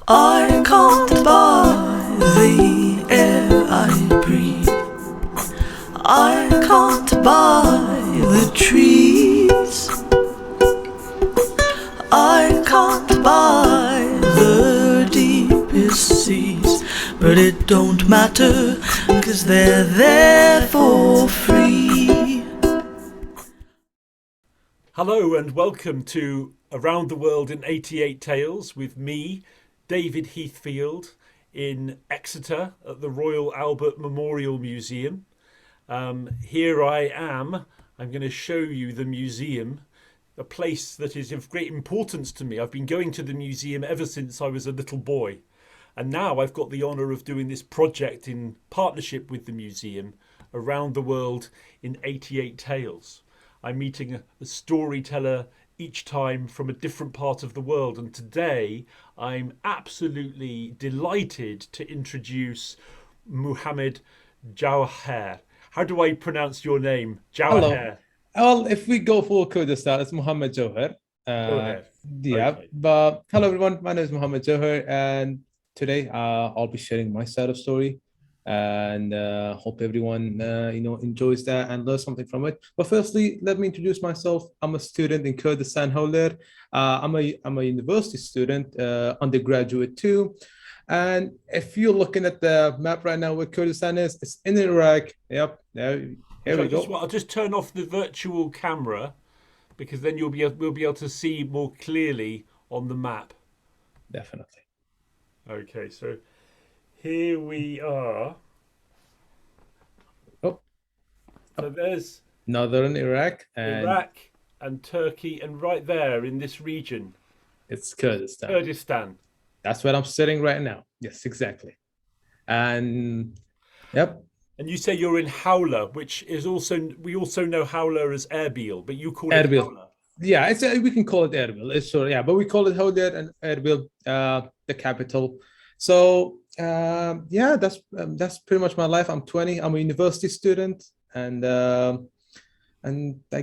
I can't buy the air I breathe. I can't buy the trees. I can't buy the deepest seas. But it don't matter, 'cause they're there for free. Hello and welcome to Around the World in 88 Tales with me, David Heathfield, in Exeter at the Royal Albert Memorial Museum. Here I am. I'm going to show you the museum, a place that is of great importance to me. I've been going to the museum ever since I was a little boy. And now I've got the honour of doing this project in partnership with the museum, Around the World in 88 Tales. I'm meeting a storyteller each time from a different part of the world. And today I'm absolutely delighted to introduce Muhammed Jawher. How do I pronounce your name? Hello. Jawher. Well, if we go for Kurdistan, it's Muhammed Jawher. Uh, Jawher. yeah, Okay. but hello everyone. My name is Muhammed Jawher, and today I'll be sharing my side of story, and hope everyone enjoys that and learns something from it. But firstly, let me introduce myself. I'm a student in Kurdistan Hewler. I'm a university student, undergraduate too. And if you're looking at the map right now, where Kurdistan is, it's in Iraq. Yep, here So we go. I'll just turn off the virtual camera because then we'll be able to see more clearly on the map. Definitely. Okay, so here we are. Oh, So there's northern Iraq, and Iraq and Turkey, and right there in this region, it's Kurdistan. Kurdistan. That's where I'm sitting right now. Yes, exactly. And yep, And you say you're in Hawler, which is also, we also know Hawler as Erbil, but you call it Erbil. Hawler. Yeah, we can call it Erbil. It's sure, yeah, but we call it Hawler and Erbil, the capital. So yeah, that's pretty much my life. I'm 20. I'm a university student, and I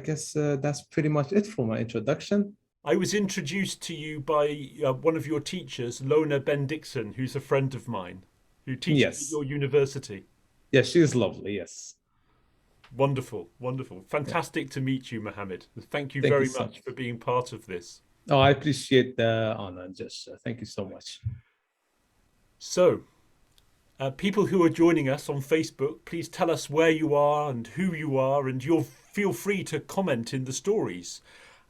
guess that's pretty much it for my introduction. I was introduced to you by one of your teachers, Lona Ben Dixon, who's a friend of mine, who teaches at Yes, your university. yeah, she's lovely. Yes, Wonderful, wonderful. yeah. Fantastic to meet you, Mohammed. Thank you Thank you very so much much. for being part of this. Oh, I appreciate the honor and gesture. Thank you so much. So, people who are joining us on Facebook, please tell us where you are and who you are, and you'll feel free to comment in the stories.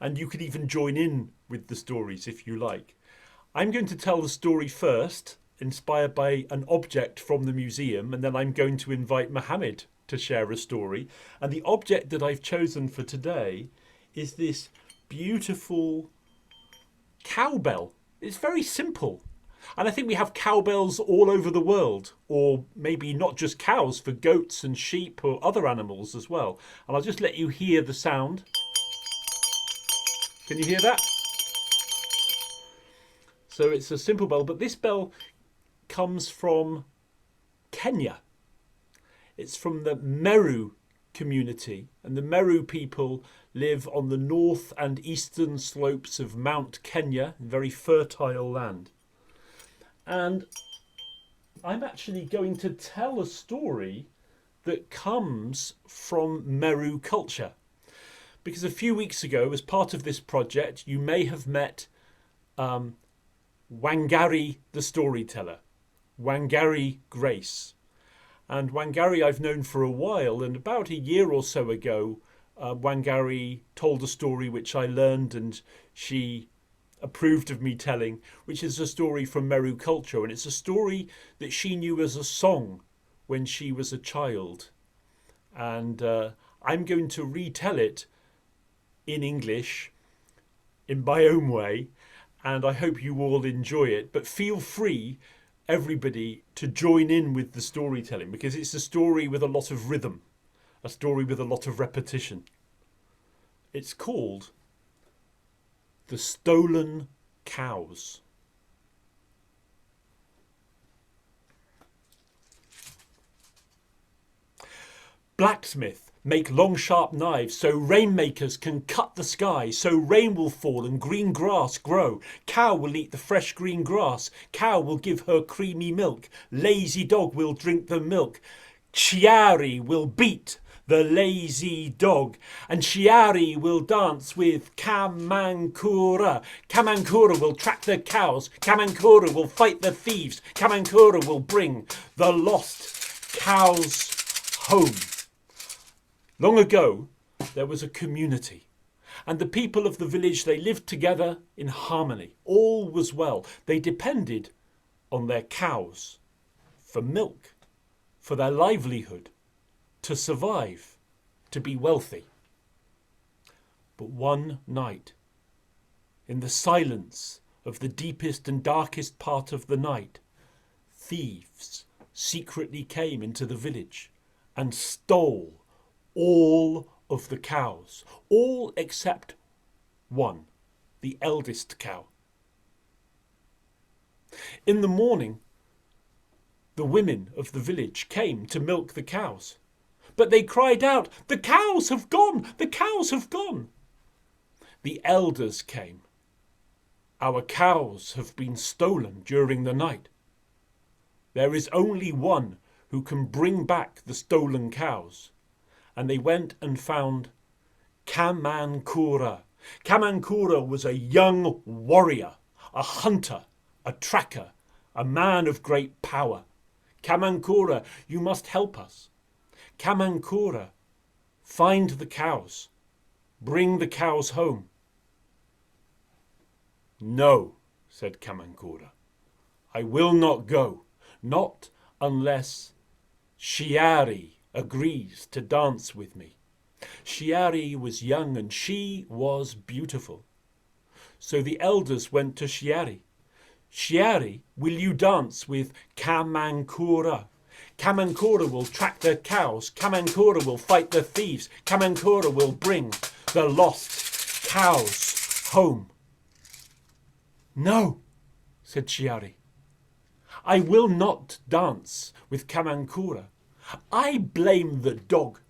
And you could even join in with the stories if you like. I'm going to tell the story first, inspired by an object from the museum, and then I'm going to invite Mohammed to share a story. And the object that I've chosen for today is this beautiful cowbell. It's very simple. And I think we have cowbells all over the world, or maybe not just cows, for goats and sheep or other animals as well. And I'll just let you hear the sound. Can you hear that? So it's a simple bell, but this bell comes from Kenya. It's from the Meru community, and the Meru people live on the north and eastern slopes of Mount Kenya, very fertile land. And I'm actually going to tell a story that comes from Meru culture. Because a few weeks ago, as part of this project, you may have met Wangari the Storyteller, Wangari Grace. And Wangari I've known for a while, and about a year or so ago, Wangari told a story which I learned and she approved of me telling, which is a story from Meru culture. And it's a story that she knew as a song when she was a child. And I'm going to retell it in English in my own way, and I hope you all enjoy it. But feel free, everybody, to join in with the storytelling because it's a story with a lot of rhythm, a story with a lot of repetition. It's called The Stolen Cows. Blacksmith make long sharp knives so rainmakers can cut the sky, so rain will fall and green grass grow. Cow will eat the fresh green grass, cow will give her creamy milk, lazy dog will drink the milk, Chiari will beat the lazy dog, and Chiari will dance with Kamankura. Kamankura will track the cows, Kamankura will fight the thieves, Kamankura will bring the lost cows home. Long ago, there was a community, and the people of the village, they lived together in harmony. All was well. They depended on their cows for milk, for their livelihood, to survive, to be wealthy. But one night, in the silence of the deepest and darkest part of the night, thieves secretly came into the village and stole all of the cows, all except one, the eldest cow. In the morning, the women of the village came to milk the cows, but they cried out, "The cows have gone! The cows have gone!" The elders came. "Our cows have been stolen during the night. There is only one who can bring back the stolen cows." And they went and found Kamankura. Kamankura was a young warrior, a hunter, a tracker, a man of great power. "Kamankura, you must help us. Kamankura, find the cows. Bring the cows home." "No," said Kamankura. "I will not go, not unless Chiari agrees to dance with me." Chiari was young and she was beautiful. So the elders went to Chiari. "Chiari, will you dance with Kamankura? Kamankura will track the cows. Kamankura will fight the thieves. Kamankura will bring the lost cows home." "No," said Chiari. "I will not dance with Kamankura. I blame the dog.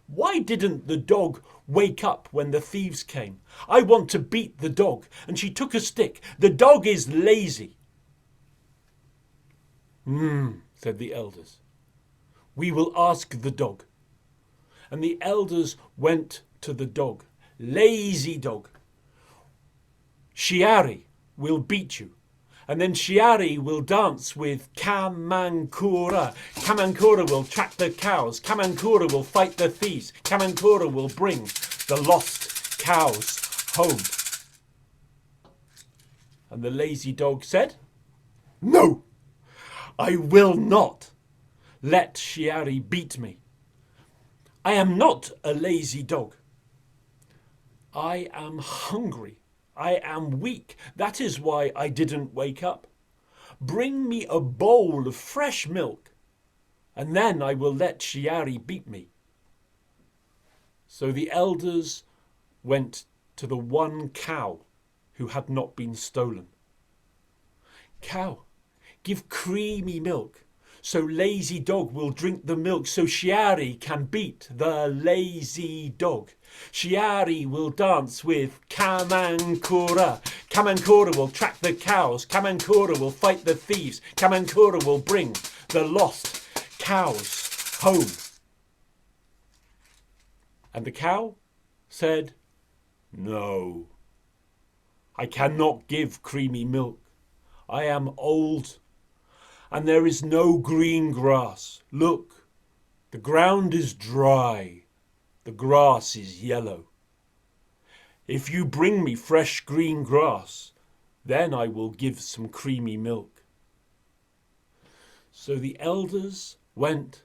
Why didn't the dog wake up when the thieves came? I want to beat the dog." And she took a stick. "The dog is lazy." Said the elders. "We will ask the dog." And the elders went to the dog. "Lazy dog, Chiari will beat you. And then Chiari will dance with Kamankura. Kamankura will track the cows. Kamankura will fight the thieves. Kamankura will bring the lost cows home." And the lazy dog said, "No, I will not let Chiari beat me. I am not a lazy dog. I am hungry. I am weak. That is why I didn't wake up. Bring me a bowl of fresh milk, and then I will let Chiari beat me." So the elders went to the one cow who had not been stolen. "Cow, give creamy milk, so lazy dog will drink the milk, so Chiari can beat the lazy dog. Chiari will dance with Kamankura. Kamankura will track the cows. Kamankura will fight the thieves. Kamankura will bring the lost cows home." And the cow said, "No, I cannot give creamy milk. I am old, and there is no green grass. Look, the ground is dry, the grass is yellow. If you bring me fresh green grass, then I will give some creamy milk." So the elders went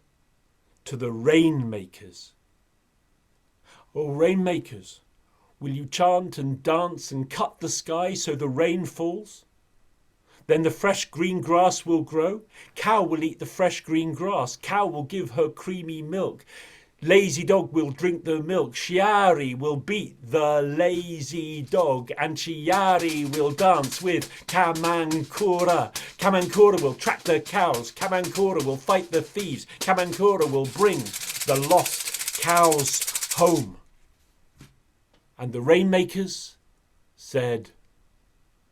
to the rainmakers. "Oh, rainmakers, will you chant and dance and cut the sky so the rain falls? Then the fresh green grass will grow. Cow will eat the fresh green grass. Cow will give her creamy milk. Lazy dog will drink the milk. Chiari will beat the lazy dog. And Chiari will dance with Kamankura. Kamankura will track the cows. Kamankura will fight the thieves. Kamankura will bring the lost cows home. And the rainmakers said,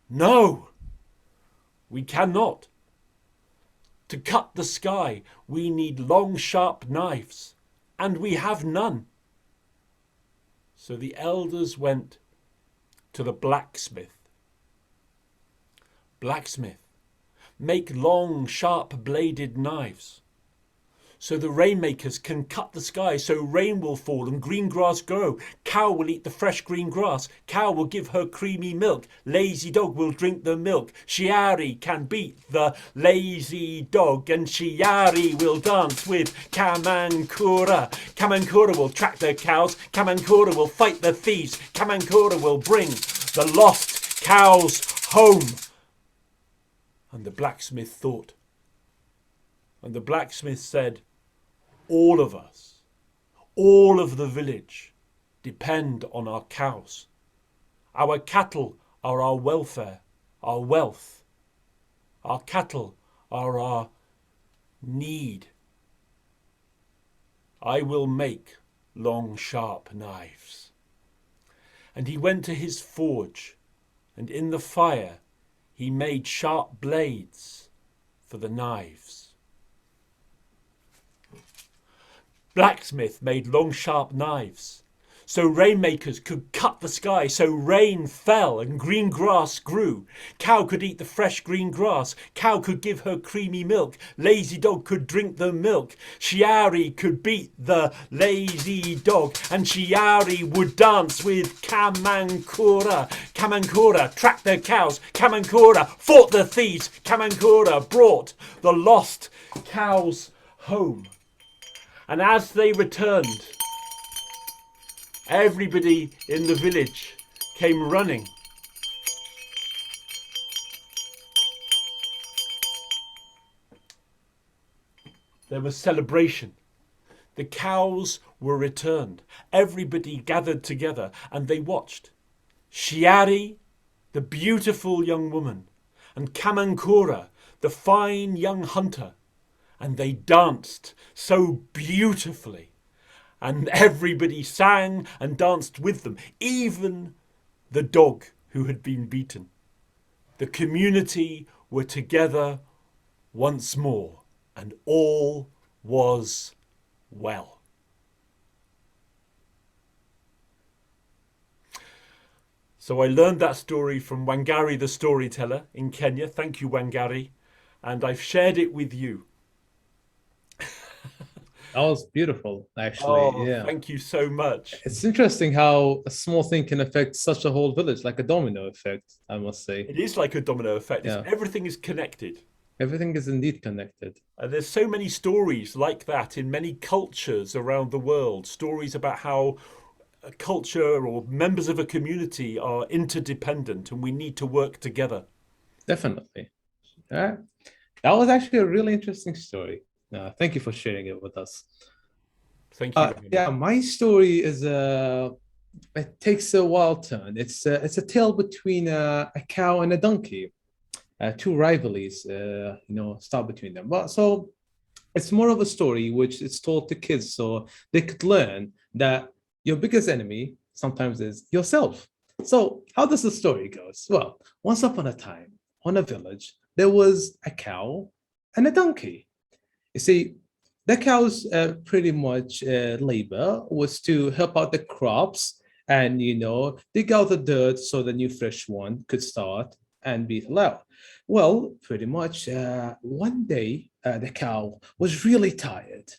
no, we cannot. To cut the sky, we need long, sharp knives, and we have none. So the elders went to the blacksmith. Blacksmith, make long, sharp-bladed knives, so the rainmakers can cut the sky, so rain will fall and green grass grow. Cow will eat the fresh green grass. Cow will give her creamy milk. Lazy dog will drink the milk. Shiari can beat the lazy dog, and Shiari will dance with Kamankura. Kamankura will track the cows. Kamankura will fight the thieves. Kamankura will bring the lost cows home. And the blacksmith thought. And the blacksmith said, all of us, all of the village, depend on our cows. Our cattle are our welfare, our wealth. Our cattle are our need. I will make long, sharp knives. And he went to his forge, and in the fire he made sharp blades for the knives. Blacksmith made long, sharp knives, so rainmakers could cut the sky, so rain fell and green grass grew. Cow could eat the fresh green grass. Cow could give her creamy milk. Lazy dog could drink the milk. Shiari could beat the lazy dog, and Shiari would dance with Kamankura. Kamankura tracked the cows. Kamankura fought the thieves. Kamankura brought the lost cows home. And as they returned, everybody in the village came running. There was celebration. The cows were returned. Everybody gathered together and they watched. Shiari, the beautiful young woman, and Kamankura, the fine young hunter, and they danced so beautifully. And everybody sang and danced with them, even the dog who had been beaten. The community were together once more, and all was well. So I learned that story from Wangari the Storyteller in Kenya. Thank you, Wangari. And I've shared it with you. That was beautiful, actually. Yeah. Thank you so much. It's interesting how a small thing can affect such a whole village, like a domino effect, I must say. It is like a domino effect. Yeah. Everything is connected. Everything is indeed connected. And there's so many stories like that in many cultures around the world. Stories about how a culture or members of a community are interdependent and we need to work together. Definitely. Yeah. That was actually a really interesting story. Thank you for sharing it with us. Thank you. Yeah, my story is it takes a wild turn. It's a tale between a cow and a donkey. Two rivalries, start between them. But so it's more of a story which is told to kids so they could learn that your biggest enemy sometimes is yourself. So how does the story goes? Well, once upon a time, on a village, there was a cow and a donkey. You see, the cow's pretty much labor was to help out the crops and, dig out the dirt so the new fresh one could start and be allowed. Well, pretty much one day, the cow was really tired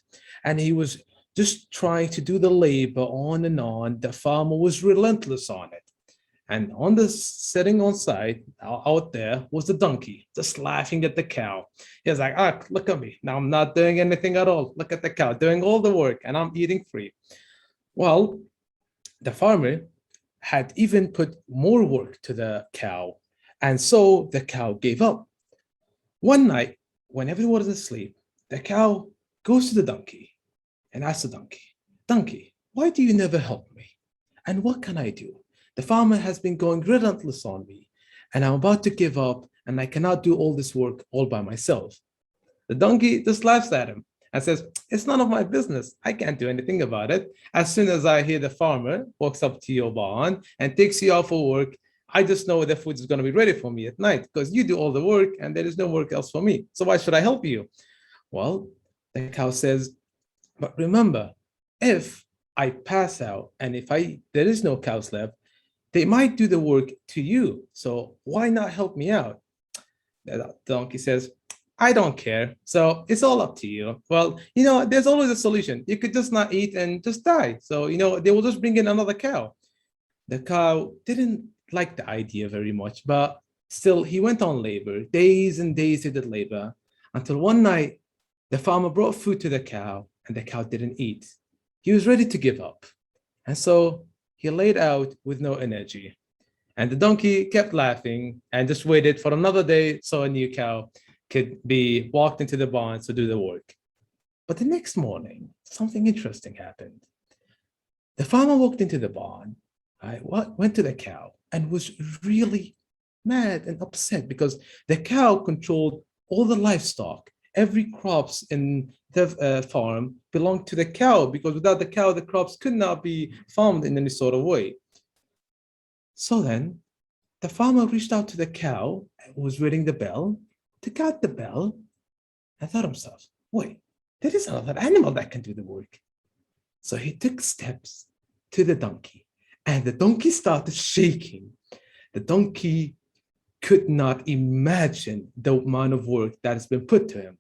and he was just trying to do the labor on and on. The farmer was relentless on it. And on the sitting on side out there was the donkey, just laughing at the cow. He was like, look at me. Now I'm not doing anything at all. Look at the cow doing all the work and I'm eating free. Well, the farmer had even put more work to the cow. And so the cow gave up. One night, when everyone was asleep, the cow goes to the donkey and asks the donkey, why do you never help me? And what can I do? The farmer has been going relentless on me, and I'm about to give up, and I cannot do all this work all by myself. The donkey just laughs at him and says, it's none of my business. I can't do anything about it. As soon as I hear the farmer walks up to your barn and takes you out for work, I just know the food is going to be ready for me at night because you do all the work and there is no work else for me. So why should I help you? Well, the cow says, but remember, if I pass out and there is no cows left, they might do the work to you. So why not help me out? The donkey says, I don't care. So it's all up to you. Well, there's always a solution. You could just not eat and just die. So, they will just bring in another cow. The cow didn't like the idea very much, but still he went on labor. Days and days he did labor until one night, the farmer brought food to the cow and the cow didn't eat. He was ready to give up. And so he laid out with no energy. And the donkey kept laughing and just waited for another day so a new cow could be walked into the barn to do the work. But the next morning, something interesting happened. The farmer walked into the barn, went to the cow, and was really mad and upset because the cow controlled all the livestock. Every crops in the farm belonged to the cow because without the cow, the crops could not be farmed in any sort of way. So then the farmer reached out to the cow and was ringing the bell, took out the bell and thought to himself, wait, there is another animal that can do the work. So he took steps to the donkey and the donkey started shaking. The donkey could not imagine the amount of work that has been put to him.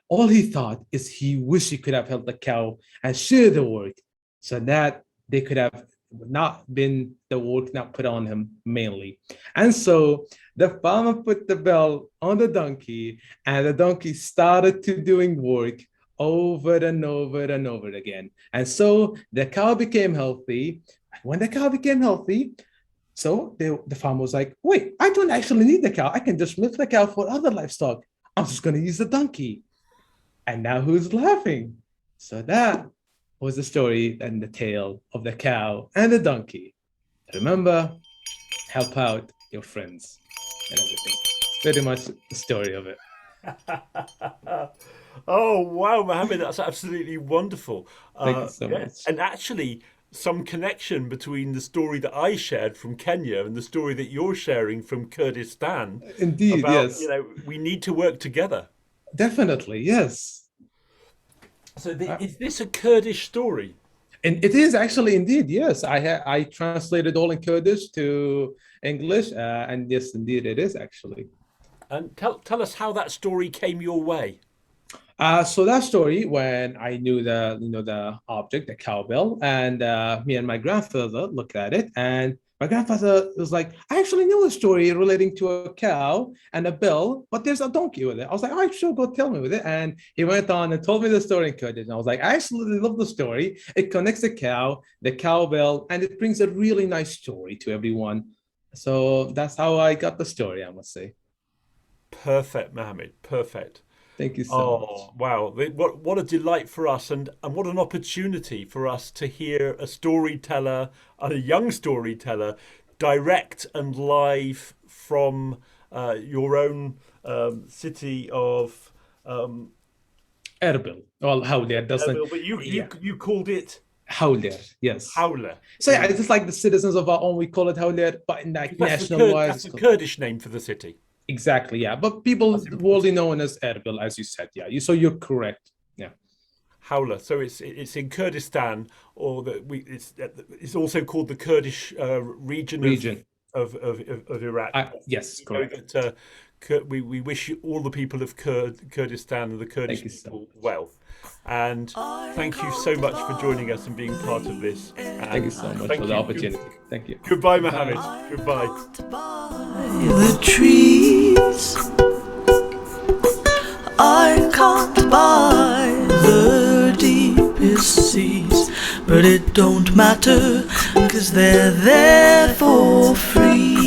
All he thought is he wished he could have held the cow and shared the work so that they could have not been the work not put on him mainly. And so the farmer put the bell on the donkey and the donkey started to doing work over and over and over again. And so the cow became healthy. When the cow became healthy, so the farmer was like, wait, I don't actually need the cow. I can just milk the cow for other livestock. I'm just going to use the donkey. And now who's laughing? So that was the story and the tale of the cow and the donkey. Remember, help out your friends and everything. It's pretty much the story of it. Oh, wow, Mohammed, that's absolutely wonderful. Thank you so much. And actually, some connection between the story that I shared from Kenya and the story that you're sharing from Kurdistan. Indeed, about, yes. We need to work together. Definitely, yes. So is this a Kurdish story? And it is actually indeed, yes. I translated all in Kurdish to English, and yes, indeed, it is actually. And tell us how that story came your way. So that story, when I knew the object, the cowbell, and me and my grandfather looked at it, and my grandfather was like, I actually know a story relating to a cow and a bell, but there's a donkey with it. I was like, all right, sure, go tell me with it. And he went on and told me the story in Kurdish. And I was like, I absolutely love the story. It connects the cow, the cowbell, and it brings a really nice story to everyone. So that's how I got the story, I must say. Perfect, Mohammed. Perfect. Thank you so much. Wow. What a delight for us and what an opportunity for us to hear a storyteller and a young storyteller direct and live from your own city of Erbil. Well, Hawler doesn't. Erbil, but you called it Hawler, yes. Hawler. So yeah, it's just like the citizens of our own, we call it Hawler, but in like national wise. That's a Kurdish name for the city. Exactly, yeah. But people worldly known as Erbil, as you said, yeah. So you're correct, yeah. Hawler. So it's in Kurdistan, or it's also called the Kurdish region of Iraq. Yes, correct. We wish all the people of Kurdistan and the Kurdish people well. And thank you so much for joining us and being part of this. Thank you so much for the opportunity. Thank you. Goodbye, Mohammed. Goodbye. The trees, I can't buy the deepest seas, but it don't matter, 'cause they're there for free.